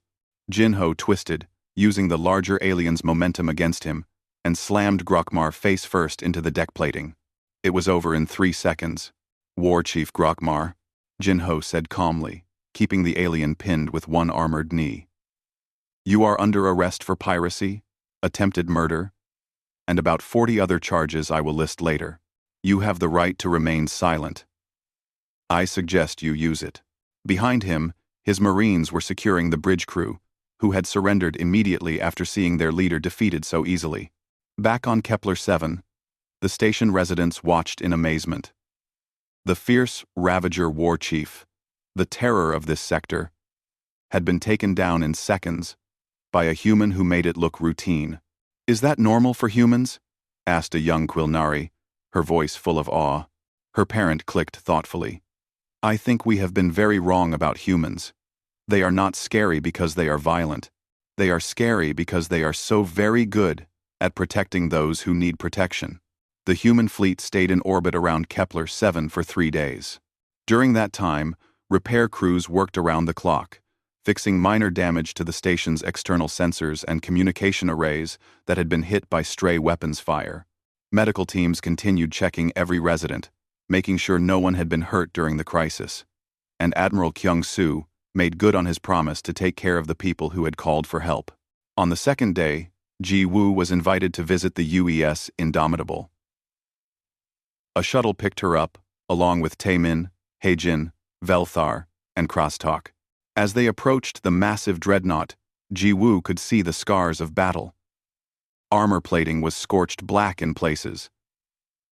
Jin-Ho twisted, using the larger alien's momentum against him, and slammed Grokmar face first into the deck plating. It was over in 3 seconds. War Chief Grokmar, Jin-Ho said calmly, keeping the alien pinned with one armored knee. You are under arrest for piracy, attempted murder, and about 40 other charges I will list later. You have the right to remain silent. I suggest you use it. Behind him, his Marines were securing the bridge crew, who had surrendered immediately after seeing their leader defeated so easily. Back on Kepler 7, the station residents watched in amazement. The fierce Ravager war chief, the terror of this sector, had been taken down in seconds by a human who made it look routine. Is that normal for humans? Asked a young Quilnari, her voice full of awe. Her parent clicked thoughtfully. I think we have been very wrong about humans. They are not scary because they are violent. They are scary because they are so very good at protecting those who need protection. The human fleet stayed in orbit around Kepler 7 for 3 days. During that time, repair crews worked around the clock, fixing minor damage to the station's external sensors and communication arrays that had been hit by stray weapons fire. Medical teams continued checking every resident, making sure no one had been hurt during the crisis. And Admiral Kyung-soo made good on his promise to take care of the people who had called for help. On the second day, Ji-Woo was invited to visit the UES Indomitable. A shuttle picked her up, along with Taemin, Haejin, Velthar, and Krastalk. As they approached the massive dreadnought, Ji-woo could see the scars of battle. Armor plating was scorched black in places.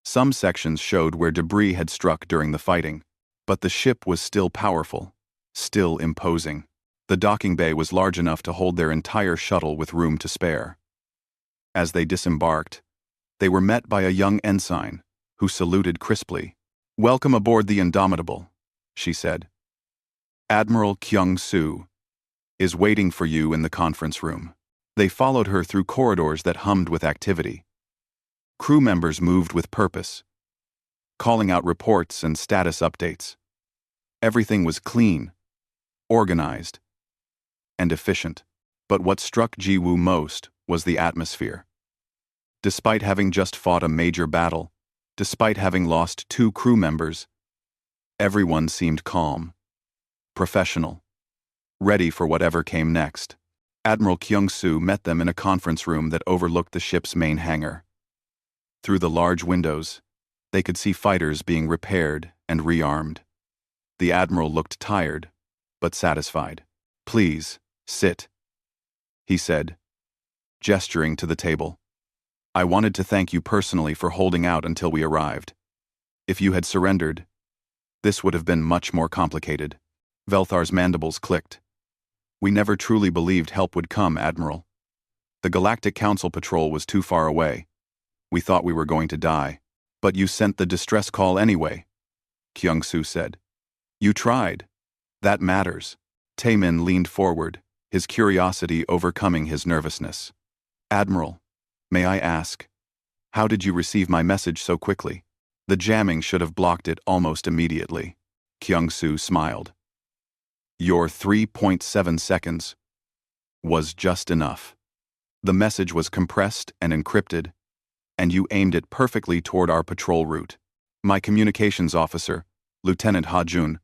Some sections showed where debris had struck during the fighting, but the ship was still powerful, still imposing. The docking bay was large enough to hold their entire shuttle with room to spare. As they disembarked, they were met by a young ensign, who saluted crisply. "Welcome aboard the Indomitable," she said. "Admiral Kyung-soo is waiting for you in the conference room." They followed her through corridors that hummed with activity. Crew members moved with purpose, calling out reports and status updates. Everything was clean, organized, and efficient. But what struck Ji-woo most was the atmosphere. Despite having just fought a major battle, despite having lost 2 crew members, everyone seemed calm, professional, ready for whatever came next. Admiral Kyung-soo met them in a conference room that overlooked the ship's main hangar. Through the large windows, they could see fighters being repaired and rearmed. The admiral looked tired, but satisfied. "Please, sit," he said, gesturing to the table. "I wanted to thank you personally for holding out until we arrived. If you had surrendered, this would have been much more complicated." Velthar's mandibles clicked. "We never truly believed help would come, Admiral. The Galactic Council patrol was too far away. We thought we were going to die. But you sent the distress call anyway," Kyung-soo said. "You tried. That matters." Taemin leaned forward, his curiosity overcoming his nervousness. "Admiral, may I ask, how did you receive my message so quickly?" "The jamming should have blocked it almost immediately," Kyung-soo smiled. "Your 3.7 seconds was just enough. The message was compressed and encrypted, and you aimed it perfectly toward our patrol route. My communications officer, Lieutenant Ha-jun,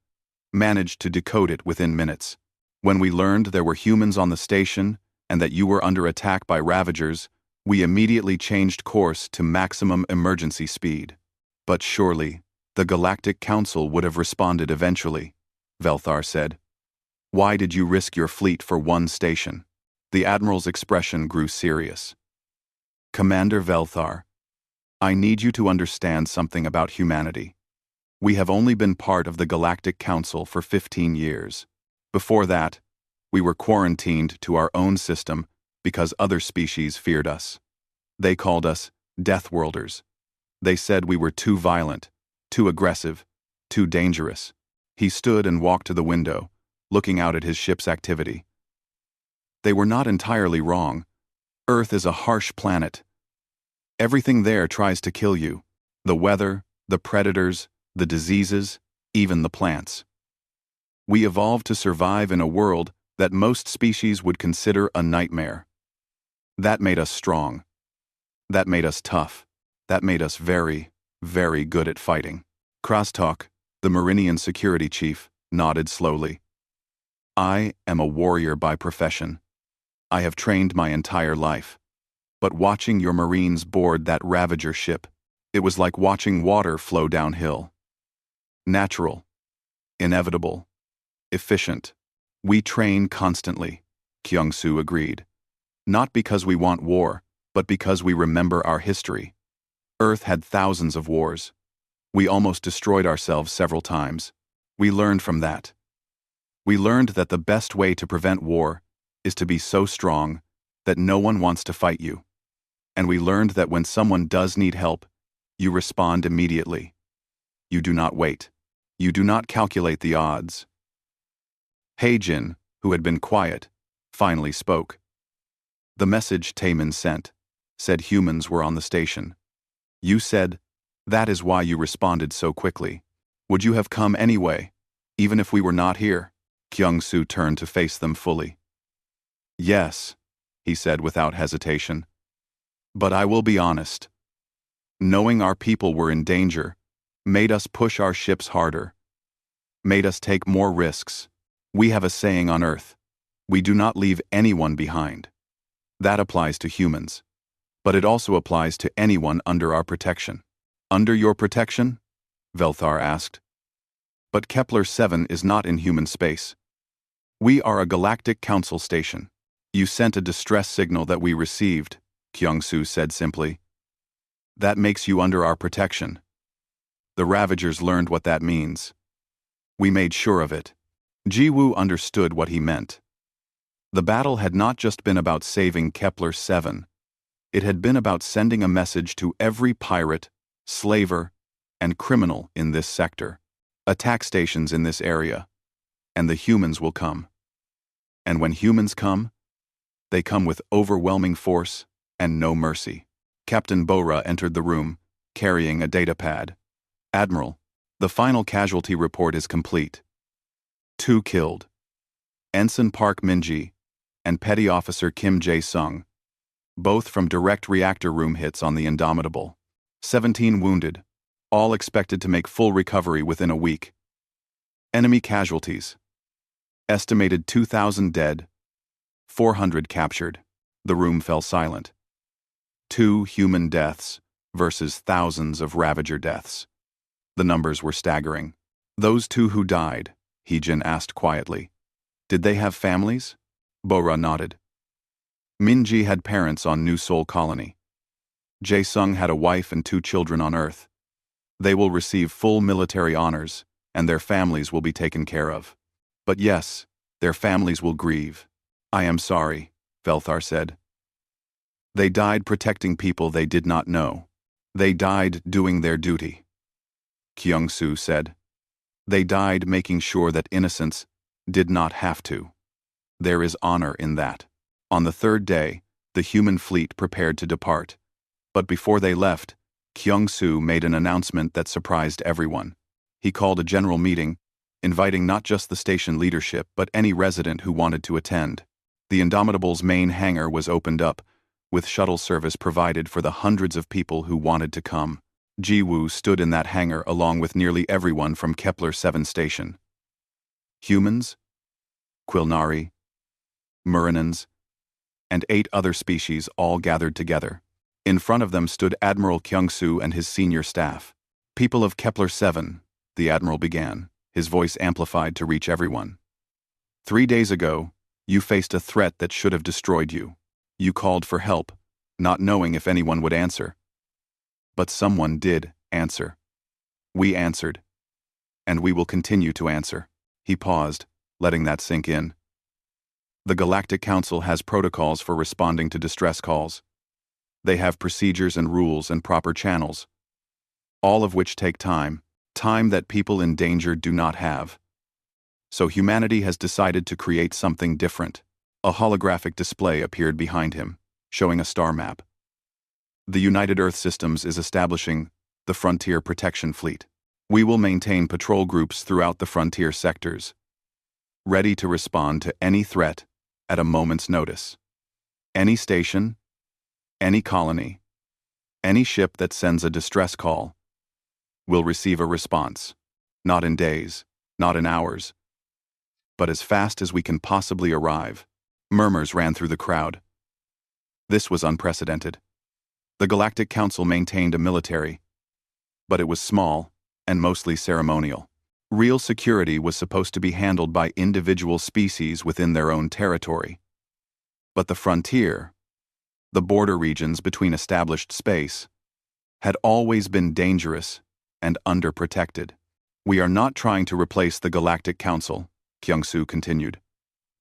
managed to decode it within minutes. When we learned there were humans on the station and that you were under attack by Ravagers, we immediately changed course to maximum emergency speed." "But surely, the Galactic Council would have responded eventually," Velthar said. "Why did you risk your fleet for one station?" The Admiral's expression grew serious. "Commander Velthar, I need you to understand something about humanity. We have only been part of the Galactic Council for 15 years. Before that, we were quarantined to our own system because other species feared us. They called us Deathworlders. They said we were too violent, too aggressive, too dangerous." He stood and walked to the window, looking out at his ship's activity. "They were not entirely wrong. Earth is a harsh planet. Everything there tries to kill you. The weather, the predators, the diseases, even the plants. We evolved to survive in a world that most species would consider a nightmare. That made us strong. That made us tough. That made us very, very good at fighting." Krastalk, the Marinian security chief, nodded slowly. "I am a warrior by profession. I have trained my entire life. But watching your Marines board that Ravager ship, it was like watching water flow downhill. Natural, inevitable, efficient. We train constantly," Kyung-soo agreed. "Not because we want war, but because we remember our history. Earth had thousands of wars. We almost destroyed ourselves several times. We learned from that. We learned that the best way to prevent war is to be so strong that no one wants to fight you. And we learned that when someone does need help, you respond immediately. You do not wait. You do not calculate the odds." Haejin, who had been quiet, finally spoke. "The message Taemin sent said humans were on the station. You said that is why you responded so quickly. Would you have come anyway, even if we were not here?" Kyung-soo turned to face them fully. "Yes," he said without hesitation. "But I will be honest. Knowing our people were in danger made us push our ships harder, made us take more risks. We have a saying on Earth: we do not leave anyone behind. That applies to humans, but it also applies to anyone under our protection." "Under your protection?" Velthar asked. But Kepler-7 is not in human space. We are a Galactic Council station. You sent a distress signal that we received, Kyung-Soo said simply. That makes you under our protection. The Ravagers learned what that means. We made sure of it. Ji-woo understood what he meant. The battle had not just been about saving Kepler-7. It had been about sending a message to every pirate, slaver, and criminal in this sector. Attack stations in this area, and the humans will come. And when humans come, they come with overwhelming force and no mercy. Captain Bora entered the room, carrying a datapad. Admiral, the final casualty report is complete. 2 killed. Ensign Park Min-ji and Petty Officer Kim Jae-sung, both from direct reactor room hits on the Indomitable. 17 wounded, all expected to make full recovery within a week. Enemy casualties. Estimated 2,000 dead, 400 captured. The room fell silent. 2 human deaths versus thousands of Ravager deaths. The numbers were staggering. Those 2 who died, Heejin asked quietly. Did they have families? Bora nodded. Min-ji had parents on New Seoul Colony. Jae-sung had a wife and 2 children on Earth. They will receive full military honors, and their families will be taken care of. But yes, their families will grieve. I am sorry, Velthar said. They died protecting people they did not know. They died doing their duty. Kyung-Soo said. They died making sure that innocents did not have to. There is honor in that. On the 3rd day, the human fleet prepared to depart. But before they left, Kyung-Soo made an announcement that surprised everyone. He called a general meeting, inviting not just the station leadership but any resident who wanted to attend. The Indomitable's main hangar was opened up, with shuttle service provided for the hundreds of people who wanted to come. Ji-woo stood in that hangar along with nearly everyone from Kepler-7 station. Humans, Quilnari, Murinans, and 8 other species all gathered together. In front of them stood Admiral Kyung-Soo and his senior staff. People of Kepler-7, the Admiral began, his voice amplified to reach everyone. 3 days ago, you faced a threat that should have destroyed you. You called for help, not knowing if anyone would answer. But someone did answer. We answered. And we will continue to answer. He paused, letting that sink in. The Galactic Council has protocols for responding to distress calls. They have procedures and rules and proper channels, all of which take time that people in danger do not have. So humanity has decided to create something different. A holographic display appeared behind him, showing a star map. The United Earth Systems is establishing the Frontier Protection Fleet. We will maintain patrol groups throughout the frontier sectors, ready to respond to any threat at a moment's notice. Any station, any colony, any ship that sends a distress call will receive a response, not in days, not in hours, but as fast as we can possibly arrive. Murmurs ran through the crowd. This was unprecedented. The Galactic Council maintained a military, but it was small and mostly ceremonial. Real security was supposed to be handled by individual species within their own territory. But the frontier, the border regions between established space, had always been dangerous and underprotected. We are not trying to replace the Galactic Council, Kyung-Soo continued.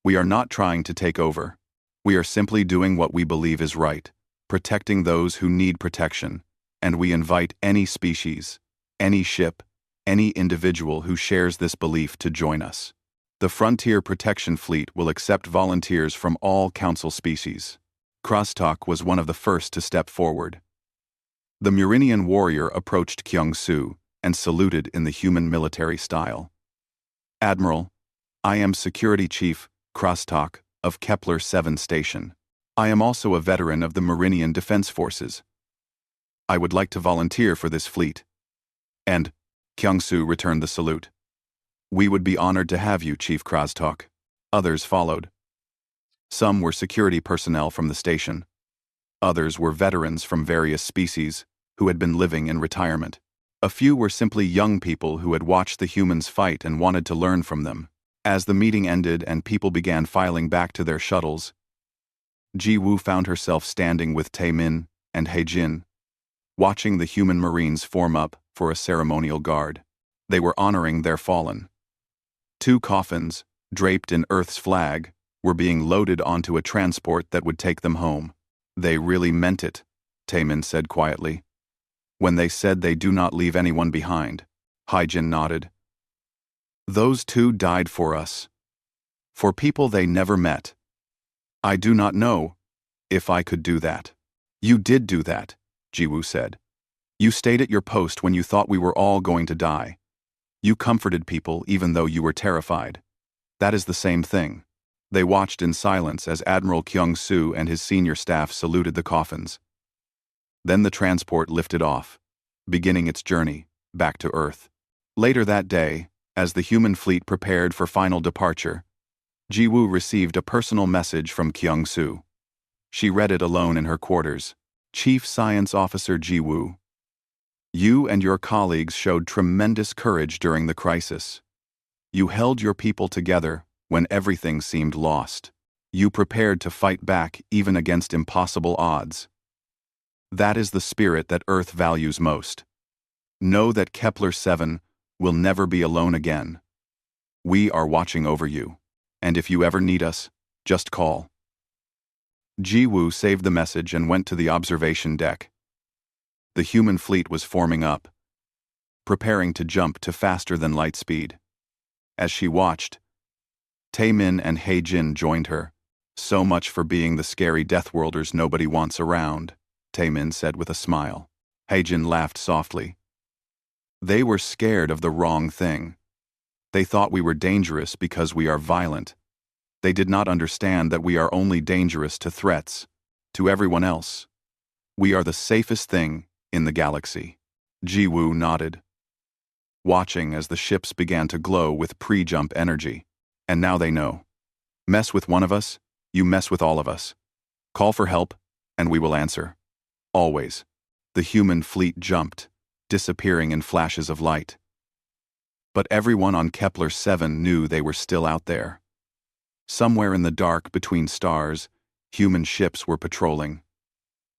We are not trying to take over. We are simply doing what we believe is right, protecting those who need protection, and we invite any species, any ship, any individual who shares this belief to join us. The Frontier Protection Fleet will accept volunteers from all Council species. Crosstalk was one of the first to step forward. The Murinian warrior approached Kyung-Soo and saluted in the human military style. Admiral, I am Security Chief Crosstalk of Kepler-7 Station. I am also a veteran of the Murinian Defense Forces. I would like to volunteer for this fleet. And Kyung-Soo returned the salute. We would be honored to have you, Chief Crosstalk. Others followed. Some were security personnel from the station. Others were veterans from various species who had been living in retirement. A few were simply young people who had watched the humans fight and wanted to learn from them. As the meeting ended and people began filing back to their shuttles, Ji-woo found herself standing with Tae-min and Hae-jin, watching the human Marines form up for a ceremonial guard. They were honoring their fallen. 2 coffins, draped in Earth's flag, were being loaded onto a transport that would take them home. They really meant it, Tae-min said quietly. When they said they do not leave anyone behind, Hae-jin nodded. Those 2 died for us. For people they never met. I do not know if I could do that. You did do that, Ji-woo said. You stayed at your post when you thought we were all going to die. You comforted people even though you were terrified. That is the same thing. They watched in silence as Admiral Kyung-soo and his senior staff saluted the coffins. Then the transport lifted off, beginning its journey back to Earth. Later that day, as the human fleet prepared for final departure, Ji-woo received a personal message from Kyung-soo. She read it alone in her quarters. Chief Science Officer Ji-woo. You and your colleagues showed tremendous courage during the crisis. You held your people together when everything seemed lost. You prepared to fight back even against impossible odds. That is the spirit that Earth values most. Know that Kepler-7 will never be alone again. We are watching over you. And if you ever need us, just call. Ji-woo saved the message and went to the observation deck. The human fleet was forming up, preparing to jump to faster than light speed. As she watched, Tae-min and Hae-jin joined her. So much for being the scary Deathworlders nobody wants around, Tae-min said with a smile. Hae-jin laughed softly. They were scared of the wrong thing. They thought we were dangerous because we are violent. They did not understand that we are only dangerous to threats, to everyone else. We are the safest thing in the galaxy. Ji-woo nodded, watching as the ships began to glow with pre-jump energy. And now they know. Mess with one of us, you mess with all of us. Call for help, and we will answer. Always. The human fleet jumped, disappearing in flashes of light. But everyone on Kepler-7 knew they were still out there. Somewhere in the dark between stars, human ships were patrolling,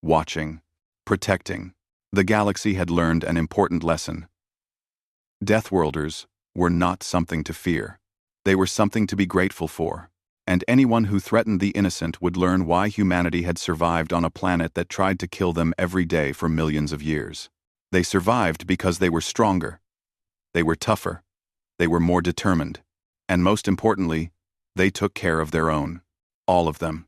watching, protecting. The galaxy had learned an important lesson. Deathworlders were not something to fear. They were something to be grateful for. And anyone who threatened the innocent would learn why humanity had survived on a planet that tried to kill them every day for millions of years. They survived because they were stronger. They were tougher. They were more determined. And most importantly, they took care of their own. All of them.